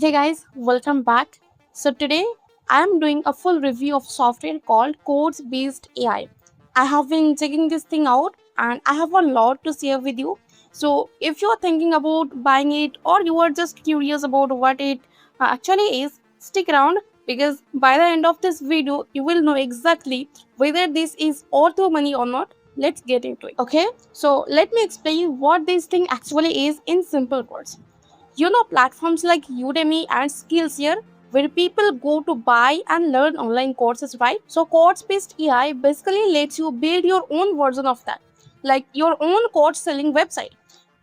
Hey guys, welcome back. So today I am doing a full review of software called CourseBeast AI. I have been checking this thing out and I have a lot to share with you. So if you are thinking about buying it or you are just curious about what it actually is, stick around because by the end of this video you will know exactly whether this is worth your money or not. Let's get into it. Okay, so let me explain what this thing actually is in simple words. Platforms like Udemy and Skillshare where people go to buy and learn online courses, right? So course-based AI basically lets you build your own version of that, like your own course selling website.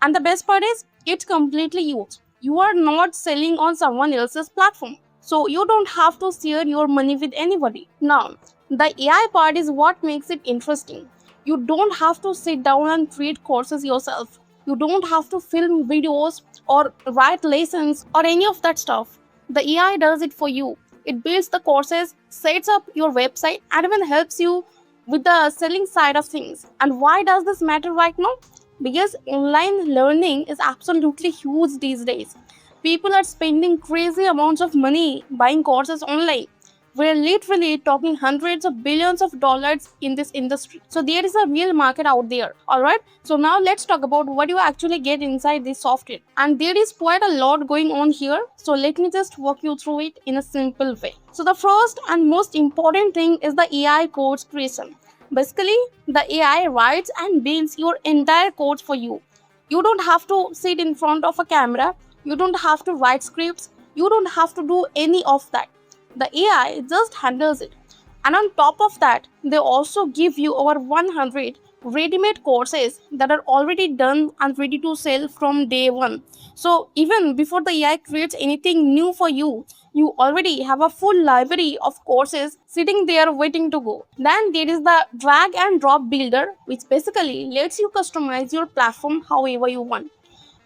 And the best part is it's completely yours. You are not selling on someone else's platform. So you don't have to share your money with anybody. Now, the AI part is what makes it interesting. You don't have to sit down and create courses yourself. You don't have to film videos or write lessons or any of that stuff. The AI does it for you. It builds the courses, sets up your website, and even helps you with the selling side of things. And why does this matter right now? Because online learning is absolutely huge these days. People are spending crazy amounts of money buying courses online. We're literally talking hundreds of billions of dollars in this industry. So there is a real market out there. Alright. So now let's talk about what you actually get inside this software. And there is quite a lot going on here. So let me just walk you through it in a simple way. So the first and most important thing is the AI course creation. Basically, the AI writes and builds your entire course for you. You don't have to sit in front of a camera. You don't have to write scripts. You don't have to do any of that. The AI just handles it. And on top of that, they also give you over 100 ready-made courses that are already done and ready to sell from day one. So even before the AI creates anything new for you, you already have a full library of courses sitting there waiting to go. Then there is the drag and drop builder, which basically lets you customize your platform however you want.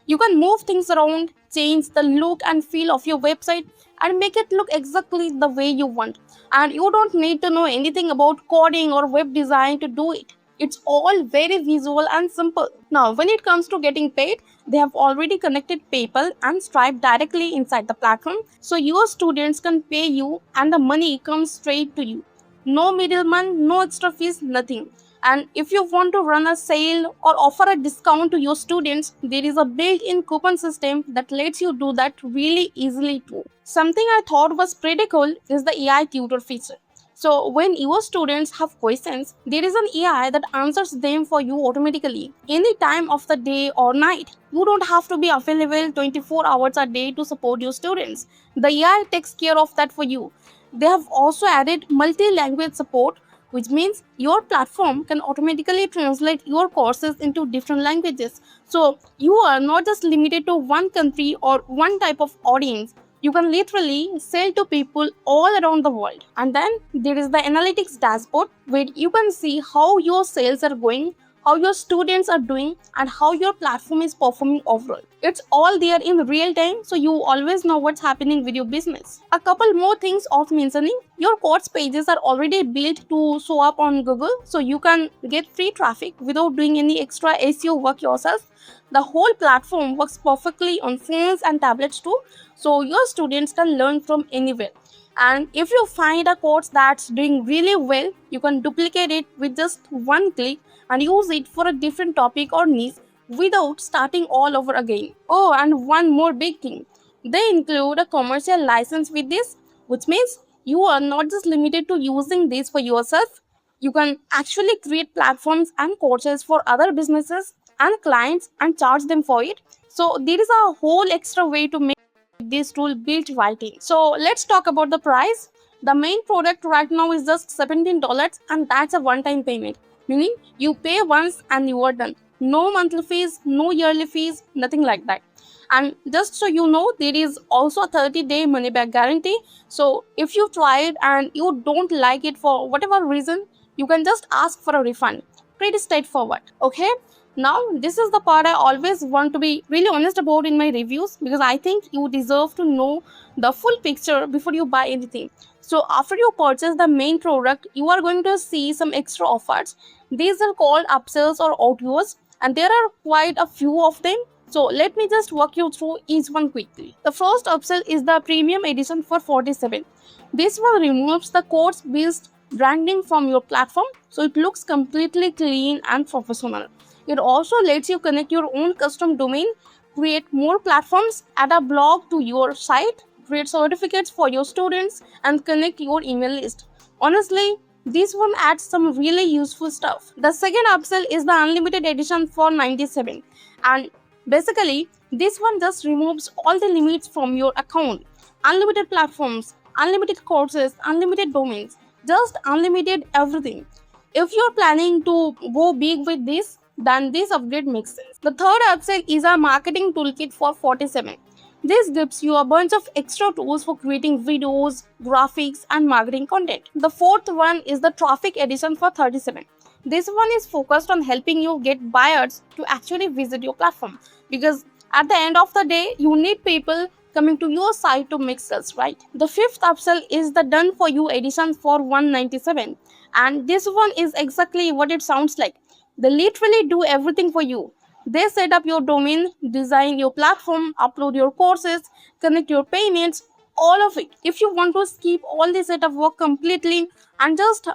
You can move things around, change the look and feel of your website, and make it look exactly the way you want. And you don't need to know anything about coding or web design to do it. It's all very visual and simple. Now, when it comes to getting paid, they have already connected PayPal and Stripe directly inside the platform. So your students can pay you and the money comes straight to you. No middleman, no extra fees, nothing. And if you want to run a sale or offer a discount to your students, there is a built-in coupon system that lets you do that really easily too. Something I thought was pretty cool is the AI tutor feature. So when your students have questions, there is an AI that answers them for you automatically any time of the day or night. You don't have to be available 24 hours a day to support your students. The AI takes care of that for you. They have also added multi-language support, which means your platform can automatically translate your courses into different languages. So you are not just limited to one country or one type of audience. You can literally sell to people all around the world. And then there is the analytics dashboard where you can see how your sales are going, how your students are doing, and how your platform is performing overall. It's all there in real time, so you always know what's happening with your business. A couple more things of mentioning: your course pages are already built to show up on Google, so you can get free traffic without doing any extra SEO work yourself. The whole platform works perfectly on phones and tablets too, so your students can learn from anywhere. And if you find a course that's doing really well, you can duplicate it with just one click and use it for a different topic or niche without starting all over again. Oh, and one more big thing. They include a commercial license with this, which means you are not just limited to using this for yourself. You can actually create platforms and courses for other businesses and clients and charge them for it. So there is a whole extra way to make this tool built right in. So let's talk about the price. The main product right now is just $17 and that's a one-time payment, meaning you pay once and you are done. No monthly fees, no yearly fees, nothing like that. And just so you know, there is also a 30-day money back guarantee. So if you try it and you don't like it for whatever reason, you can just ask for a refund. Pretty straightforward. Okay, now this is the part I always want to be really honest about in my reviews, because I think you deserve to know the full picture before you buy anything. So after you purchase the main product, you are going to see some extra offers. These are called upsells or outgoes, and there are quite a few of them. So let me just walk you through each one quickly. The first upsell is the premium edition for 47. This one removes the course-based branding from your platform, so it looks completely clean and professional. It also lets you connect your own custom domain, create more platforms, add a blog to your site, create certificates for your students, and connect your email list. Honestly, this one adds some really useful stuff. The second upsell is the unlimited edition for 97, and basically this one just removes all the limits from your account. Unlimited platforms, unlimited courses, unlimited domains, just unlimited everything. If you're planning to go big with this, then this upgrade makes sense. The third upsell is a marketing toolkit for 47. This gives you a bunch of extra tools for creating videos, graphics, and marketing content. The fourth one is the traffic edition for 37. This one is focused on helping you get buyers to actually visit your platform, because at the end of the day, you need people coming to your site to make sales, right? The fifth upsell is the done for you edition for 197, and this one is exactly what it sounds like. They literally do everything for you. They set up your domain, design your platform, upload your courses, connect your payments, all of it. If you want to skip all the setup work completely and just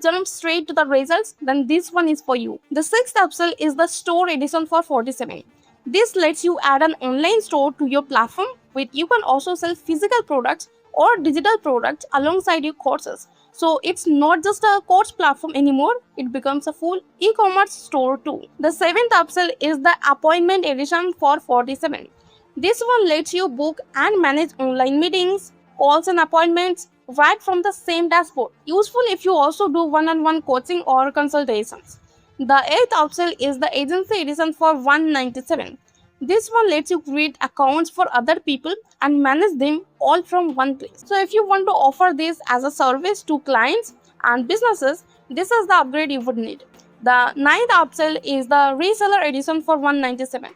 jump straight to the results, then this one is for you. The sixth upsell is the store edition for 47. This lets you add an online store to your platform, where you can also sell physical products or digital products alongside your courses. So it's not just a course platform anymore, it becomes a full e-commerce store too. The seventh upsell is the appointment edition for 47. This one lets you book and manage online meetings, calls, and appointments right from the same dashboard. Useful if you also do one-on-one coaching or consultations. The eighth upsell is the agency edition for 197. This one lets you create accounts for other people and manage them all from one place. So if you want to offer this as a service to clients and businesses, this is the upgrade you would need. The ninth upsell is the reseller edition for 197.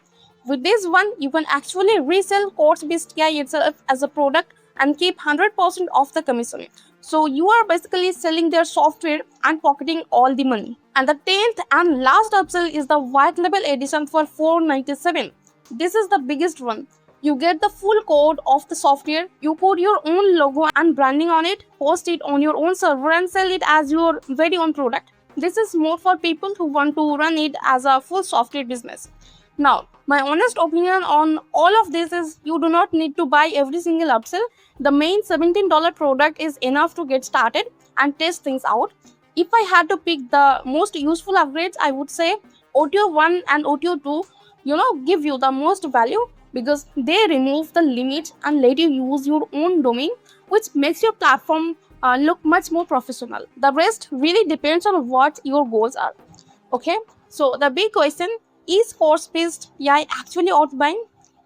With this one, you can actually resell CourseBeast AI itself as a product and keep 100% of the commission. So you are basically selling their software and pocketing all the money. And the 10th and last upsell is the white label edition for 497. This is the biggest one. You get the full code of the software, you put your own logo and branding on it, host it on your own server, and sell it as your very own product. This is more for people who want to run it as a full software business. Now, my honest opinion on all of this is you do not need to buy every single upsell. The main $17 product is enough to get started and test things out. If I had to pick the most useful upgrades, I would say OTO 1 and OTO 2, give you the most value because they remove the limits and let you use your own domain, which makes your platform look much more professional. The rest really depends on what your goals are. Okay, so the big question is CourseBeast AI actually outbuying?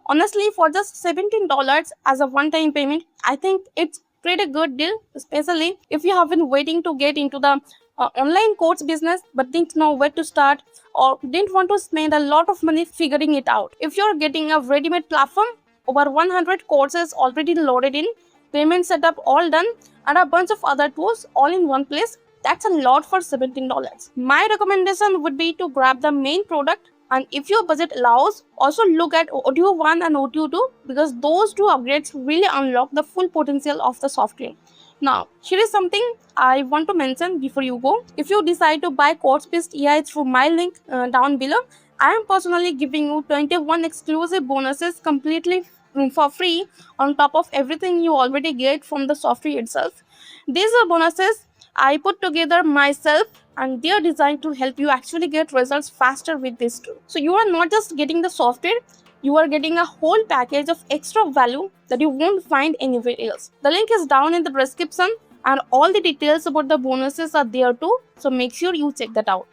Honestly, for just $17 as a one-time payment, I think it's pretty good deal, especially if you have been waiting to get into the online course business but didn't know where to start or didn't want to spend a lot of money figuring it out. If you're getting a ready-made platform, over 100 courses already loaded in, payment setup all done, and a bunch of other tools all in one place, that's a lot for $17. My recommendation would be to grab the main product, and if your budget allows, also look at OTO 1 and OTO 2 because those two upgrades really unlock the full potential of the software. Now, here is something I want to mention before you go. If you decide to buy CourseBeast AI through my link down below, I am personally giving you 21 exclusive bonuses completely for free on top of everything you already get from the software itself. These are bonuses I put together myself and they are designed to help you actually get results faster with this tool. So you are not just getting the software, you are getting a whole package of extra value that you won't find anywhere else. The link is down in the description and all the details about the bonuses are there too. So make sure you check that out.